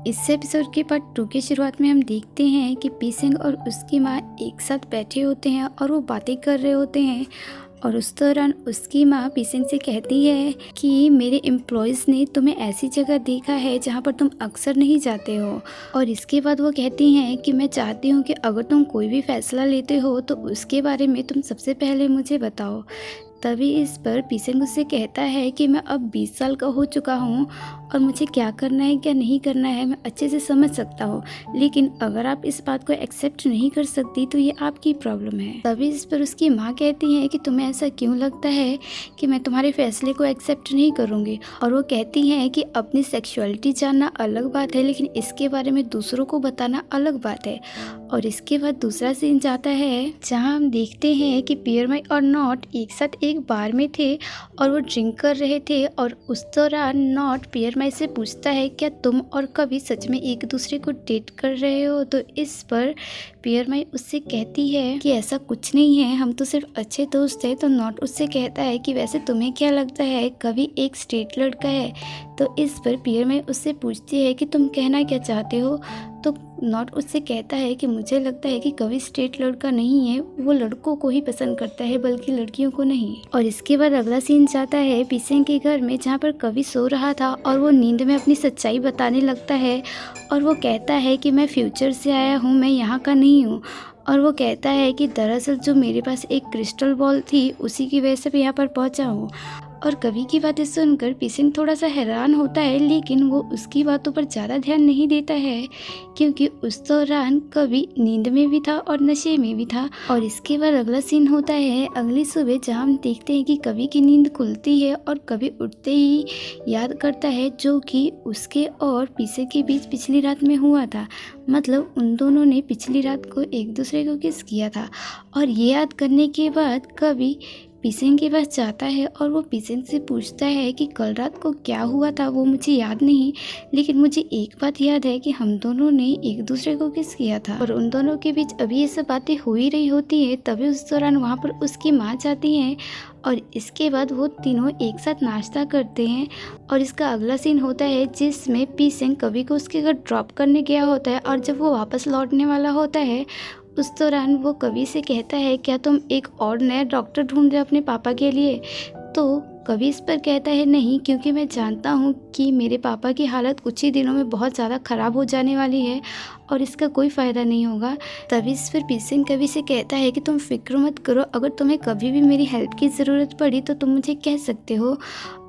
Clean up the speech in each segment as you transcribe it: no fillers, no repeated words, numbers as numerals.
इस एपिसोड के पार्ट 2 की शुरुआत में हम देखते हैं कि पी सिंह और उसकी माँ एक साथ बैठे होते हैं और वो बातें कर रहे होते हैं। और उस दौरान उसकी माँ पी सिंह से कहती है कि मेरे एम्प्लॉयज़ ने तुम्हें ऐसी जगह देखा है जहाँ पर तुम अक्सर नहीं जाते हो। और इसके बाद वो कहती हैं कि मैं चाहती हूँ कि अगर तुम कोई भी फैसला लेते हो तो उसके बारे में तुम सबसे पहले मुझे बताओ। तभी इस पर पी सिंह उससे कहता है कि मैं अब 20 साल का हो चुका हूँ और मुझे क्या करना है क्या नहीं करना है मैं अच्छे से समझ सकता हूँ, लेकिन अगर आप इस बात को एक्सेप्ट नहीं कर सकती तो ये आपकी प्रॉब्लम है। तभी इस पर उसकी माँ कहती है कि तुम्हें ऐसा क्यों लगता है कि मैं तुम्हारे फैसले को एक्सेप्ट नहीं करूँगी। और वो कहती हैं कि अपनी सेक्सुअलिटी जानना अलग बात है, लेकिन इसके बारे में दूसरों को बताना अलग बात है। और इसके बाद दूसरा सीन जाता है जहाँ हम देखते हैं कि पियर माई और नॉट एक साथ एक बार में थे और वो ड्रिंक कर रहे थे। और उस दौरान नॉट पियर माई से पूछता है क्या तुम और कभी सच में एक दूसरे को डेट कर रहे हो। तो इस पर पियर माई उससे कहती है कि ऐसा कुछ नहीं है, हम तो सिर्फ अच्छे दोस्त हैं। तो नॉट उससे कहता है कि वैसे तुम्हें क्या लगता है कभी एक स्ट्रेट लड़का है। तो इस पर पियर माई उससे पूछती है कि तुम कहना क्या चाहते हो। तो नॉट उससे कहता है कि मुझे लगता है कि कवि स्ट्रेट लड़का नहीं है, वो लड़कों को ही पसंद करता है बल्कि लड़कियों को नहीं। और इसके बाद अगला सीन जाता है पी सिंह के घर में जहाँ पर कवि सो रहा था और वो नींद में अपनी सच्चाई बताने लगता है। और वो कहता है कि मैं फ्यूचर से आया हूँ, मैं यहाँ का नहीं हूँ। और वो कहता है कि दरअसल जो मेरे पास एक क्रिस्टल बॉल थी उसी की वजह से मैं यहाँ पर पहुँचा हूँ। और कवि की बातें सुनकर पी सिंह थोड़ा सा हैरान होता है, लेकिन वो उसकी बातों पर ज़्यादा ध्यान नहीं देता है क्योंकि उस दौरान कवि नींद में भी था और नशे में भी था। और इसके बाद अगला सीन होता है अगली सुबह जहाँ हम देखते हैं कि कवि की नींद खुलती है और कवि उठते ही याद करता है जो कि उसके और पी सिंह के बीच पिछली रात में हुआ था। मतलब उन दोनों ने पिछली रात को एक दूसरे को किस किया था। और ये याद करने के बाद कवि पी सिंह के पास जाता है और वो पी सिंह से पूछता है कि कल रात को क्या हुआ था वो मुझे याद नहीं, लेकिन मुझे एक बात याद है कि हम दोनों ने एक दूसरे को किस किया था। और उन दोनों के बीच अभी ये सब बातें हो ही रही होती है, तभी उस दौरान वहाँ पर उसकी माँ जाती हैं और इसके बाद वो तीनों एक साथ नाश्ता करते हैं। और इसका अगला सीन होता है जिसमें पी सिंह कवि को उसके घर ड्रॉप करने गया होता है और जब वो वापस लौटने वाला होता है उस दौरान वो कवि से कहता है क्या तुम एक और नया डॉक्टर ढूंढ रहे हो अपने पापा के लिए। तो कवि इस पर कहता है नहीं, क्योंकि मैं जानता हूँ कि मेरे पापा की हालत कुछ ही दिनों में बहुत ज़्यादा ख़राब हो जाने वाली है और इसका कोई फ़ायदा नहीं होगा। तभी इस पर पी सिंह कवि से कहता है कि तुम फिक्र मत करो, अगर तुम्हें कभी भी मेरी हेल्प की ज़रूरत पड़ी तो तुम मुझे कह सकते हो।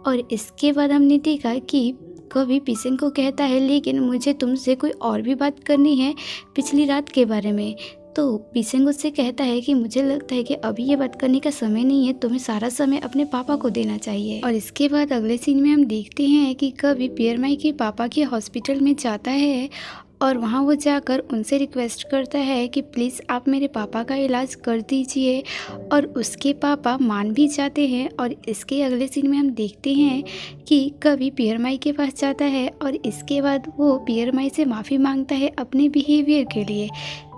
और इसके बाद हमने देखा कि कवि पी सिंह को कहता है लेकिन मुझे तुमसे कोई और भी बात करनी है पिछली रात के बारे में। तो पी सिंह उससे कहता है कि मुझे लगता है कि अभी ये बात करने का समय नहीं है, तुम्हें सारा समय अपने पापा को देना चाहिए। और इसके बाद अगले सीन में हम देखते हैं कि कवि पियर माई के पापा के हॉस्पिटल में जाता है और वहाँ वो जाकर उनसे रिक्वेस्ट करता है कि प्लीज़ आप मेरे पापा का इलाज कर दीजिए। और उसके पापा मान भी जाते हैं। और इसके अगले सीन में हम देखते हैं कि कवि पियर माई के पास जाता है और इसके बाद वो पियर माई से माफ़ी मांगता है अपने बिहेवियर के लिए।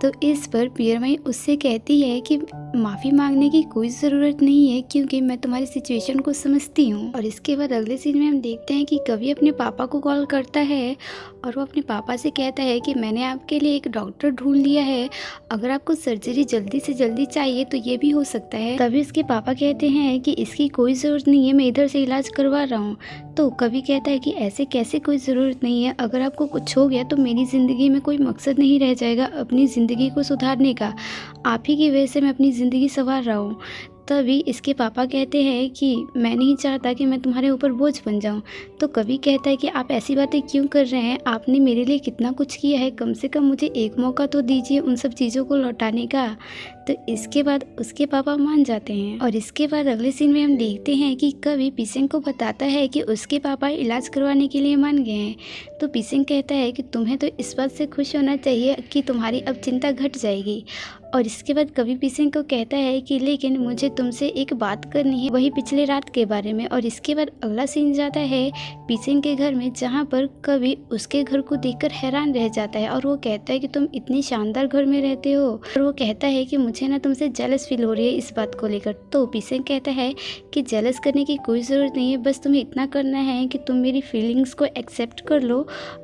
तो इस पर पियर माई उससे कहती है कि माफ़ी मांगने की कोई ज़रूरत नहीं है क्योंकि मैं तुम्हारी सिचुएशन को समझती हूँ। और इसके बाद अगले सीन में हम देखते हैं कि कवि अपने पापा को कॉल करता है और वो अपने पापा से कहता है कि मैंने आपके लिए एक डॉक्टर ढूंढ लिया है, अगर आपको सर्जरी जल्दी से जल्दी चाहिए तो ये भी हो सकता है। तभी उसके पापा कहते हैं कि इसकी कोई ज़रूरत नहीं है, मैं इधर से इलाज करवा रहा हूँ। तो कवि कहता है कि ऐसे कैसे कोई ज़रूरत नहीं है, अगर आपको कुछ हो गया तो मेरी ज़िंदगी में कोई मकसद नहीं रह जाएगा अपनी ज़िंदगी को सुधारने का, आप ही की वजह से मैं अपनी ज़िंदगी संवार रहा हूँ। तभी इसके पापा कहते हैं कि मैं नहीं चाहता कि मैं तुम्हारे ऊपर बोझ बन जाऊं। तो कवि कहता है कि आप ऐसी बातें क्यों कर रहे हैं, आपने मेरे लिए कितना कुछ किया है, कम से कम मुझे एक मौका तो दीजिए उन सब चीज़ों को लौटाने का। तो इसके बाद उसके पापा मान जाते हैं। और इसके बाद अगले सीन में हम देखते हैं कि कवि पी सिंह को बताता है कि उसके पापा इलाज करवाने के लिए मान गए हैं। तो पी सिंह कहता है कि तुम्हें तो इस बात से खुश होना चाहिए कि तुम्हारी अब चिंता घट जाएगी। और इसके बाद कवि पी सिंह को कहता है कि लेकिन मुझे तुमसे एक बात करनी है, वही पिछले रात के बारे में। और इसके बाद अगला सीन जाता है पी सिंह के घर में जहाँ पर कवि उसके घर को देखकर हैरान रह जाता है और वो कहता है कि तुम इतनी शानदार घर में रहते हो। और वो कहता है कि मुझे मुझे ना तुमसे जेलस फील हो रही है इस बात को लेकर। तो पीसेंग कहता है कि जेलस करने की कोई ज़रूरत नहीं है, बस तुम्हें इतना करना है कि तुम मेरी फीलिंग्स को एक्सेप्ट कर लो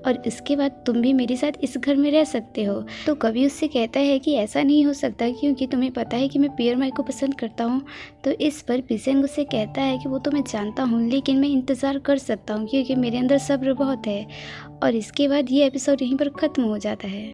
और इसके बाद तुम भी मेरे साथ इस घर में रह सकते हो। तो कभी उससे कहता है कि ऐसा नहीं हो सकता क्योंकि तुम्हें पता है कि मैं पियर माई को पसंद करता हूँ। तो इस पर पीसेंग उससे कहता है कि वो तो मैं जानता हूँ, लेकिन मैं इंतज़ार कर सकता हूँ क्योंकि मेरे अंदर सब्र बहुत है। और इसके बाद ये एपिसोड यहीं पर ख़त्म हो जाता है।